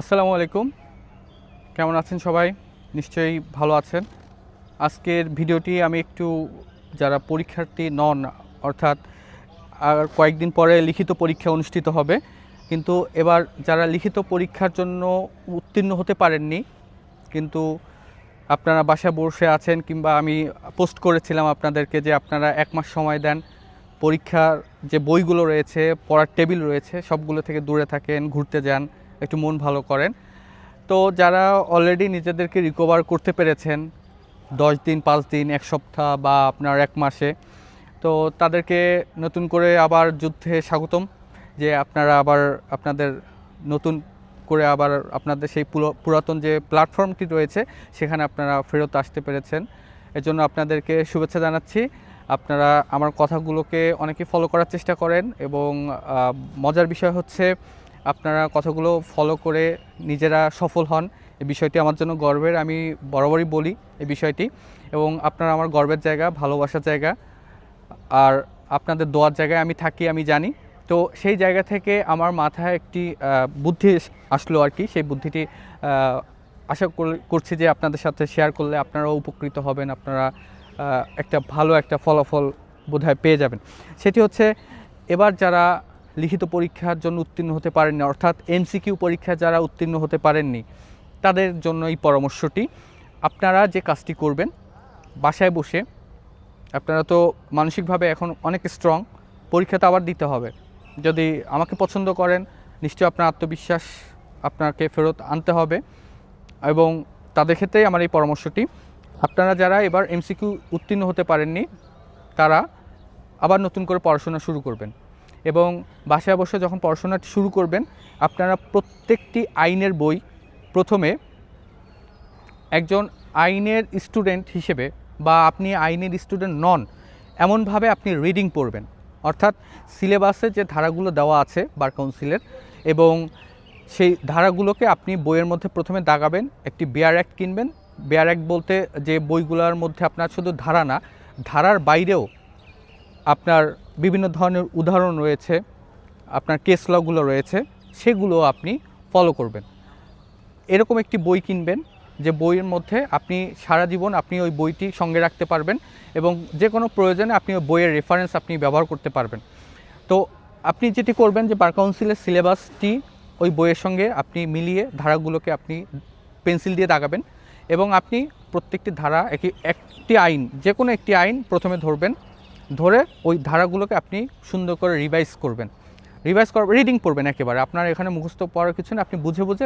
আসসালামু আলাইকুম। কেমন আছেন সবাই? নিশ্চয়ই ভালো আছেন। আজকের ভিডিওটি আমি একটু যারা পরীক্ষার্থী নন, অর্থাৎ আর কয়েকদিন পরে লিখিত পরীক্ষা অনুষ্ঠিত হবে, কিন্তু এবার যারা লিখিত পরীক্ষার জন্য উত্তীর্ণ হতে পারেননি, কিন্তু আপনারা বাসায় বসে আছেন, কিংবা আমি পোস্ট করেছিলাম আপনাদেরকে যে আপনারা 1 মাস সময় দেন, পরীক্ষার যে বইগুলো রয়েছে, পড়ার টেবিল রয়েছে, সবগুলো থেকে দূরে থাকেন, ঘুরতে যান, একটু মন ভালো করেন। তো যারা অলরেডি নিজেদেরকে রিকভার করতে পেরেছেন 10 দিন, 5 দিন, 1 সপ্তাহ বা আপনার 1 মাসে, তো তাদেরকে নতুন করে আবার যুদ্ধে স্বাগতম। যে আপনারা আবার আপনাদের নতুন করে আবার আপনাদের সেই পুরাতন যে প্ল্যাটফর্মটি রয়েছে সেখানে আপনারা ফেরত আসতে পেরেছেন। এজন্য আপনাদেরকে শুভেচ্ছা জানাচ্ছি। আপনারা আমার কথাগুলোকে অনেকেই ফলো করার চেষ্টা করেন, এবং মজার বিষয় হচ্ছে আপনারা কথাগুলো ফলো করে নিজেরা সফল হন। এই বিষয়টি আমার জন্য গর্বের। আমি বরাবরই বলি এই বিষয়টি, এবং আপনারা আমার গর্বের জায়গা, ভালোবাসার জায়গা, আর আপনাদের দোয়ার জায়গায় আমি থাকি, আমি জানি। তো সেই জায়গা থেকে আমার মাথায় একটি বুদ্ধি আসলো আর কি। সেই বুদ্ধিটি আশা করছি যে আপনাদের সাথে শেয়ার করলে আপনারাও উপকৃত হবেন, আপনারা একটা ভালো একটা ফলাফল বোধহয় পেয়ে যাবেন। সেটি হচ্ছে, এবার যারা লিখিত পরীক্ষার জন্য উত্তীর্ণ হতে পারেননি, অর্থাৎ এমসিকিউ পরীক্ষা যারা উত্তীর্ণ হতে পারেননি, তাদের জন্য এই পরামর্শটি। আপনারা যে কাজটি করবেন, বাসায় বসে, আপনারা তো মানসিকভাবে এখন অনেক স্ট্রং, পরীক্ষাটা আবার দিতে হবে। যদি আমাকে পছন্দ করেন, নিশ্চয়ই আপনার আত্মবিশ্বাস আপনাকে ফেরত আনতে হবে, এবং তাদের ক্ষেত্রেই আমার এই পরামর্শটি। আপনারা যারা এবার এমসিকিউ উত্তীর্ণ হতে পারেননি, তারা আবার নতুন করে পড়াশোনা শুরু করবেন, এবং বাসায় বসে যখন পড়াশোনা শুরু করবেন, আপনারা প্রত্যেকটি আইনের বই প্রথমে একজন আইনের স্টুডেন্ট হিসেবে, বা আপনি আইনের স্টুডেন্ট নন এমনভাবে আপনি রিডিং পড়বেন। অর্থাৎ সিলেবাসে যে ধারাগুলো দেওয়া আছে বার কাউন্সিলের, এবং সেই ধারাগুলোকে আপনি বইয়ের মধ্যে প্রথমে দাগাবেন। একটি বেয়ার অ্যাক্ট কিনবেন। বেয়ার অ্যাক্ট বলতে যে বইগুলোর মধ্যে আপনার শুধু ধারা না, ধারার বাইরেও আপনার বিভিন্ন ধরনের উদাহরণ রয়েছে, আপনার কেস লগুলো রয়েছে, সেগুলো আপনি ফলো করবেন। এরকম একটি বই কিনবেন, যে বইয়ের মধ্যে আপনি সারা জীবন আপনি ওই বইটি সঙ্গে রাখতে পারবেন, এবং যে কোনো প্রয়োজনে আপনি ওই বইয়ের রেফারেন্স আপনি ব্যবহার করতে পারবেন। তো আপনি যেটি করবেন, যে বার কাউন্সিলের সিলেবাসটি ওই বইয়ের সঙ্গে আপনি মিলিয়ে ধারাগুলোকে আপনি পেন্সিল দিয়ে দাগাবেন, এবং আপনি প্রত্যেকটি ধারা একটি আইন, যে কোনো একটি আইন প্রথমে ধরবেন। ধরে ওই ধারাগুলোকে আপনি সুন্দর করে রিভাইজ করবেন। রিডিং পড়বেন একেবারে। আপনার এখানে মুখস্থ পড়ার কিছু না, আপনি বুঝে বুঝে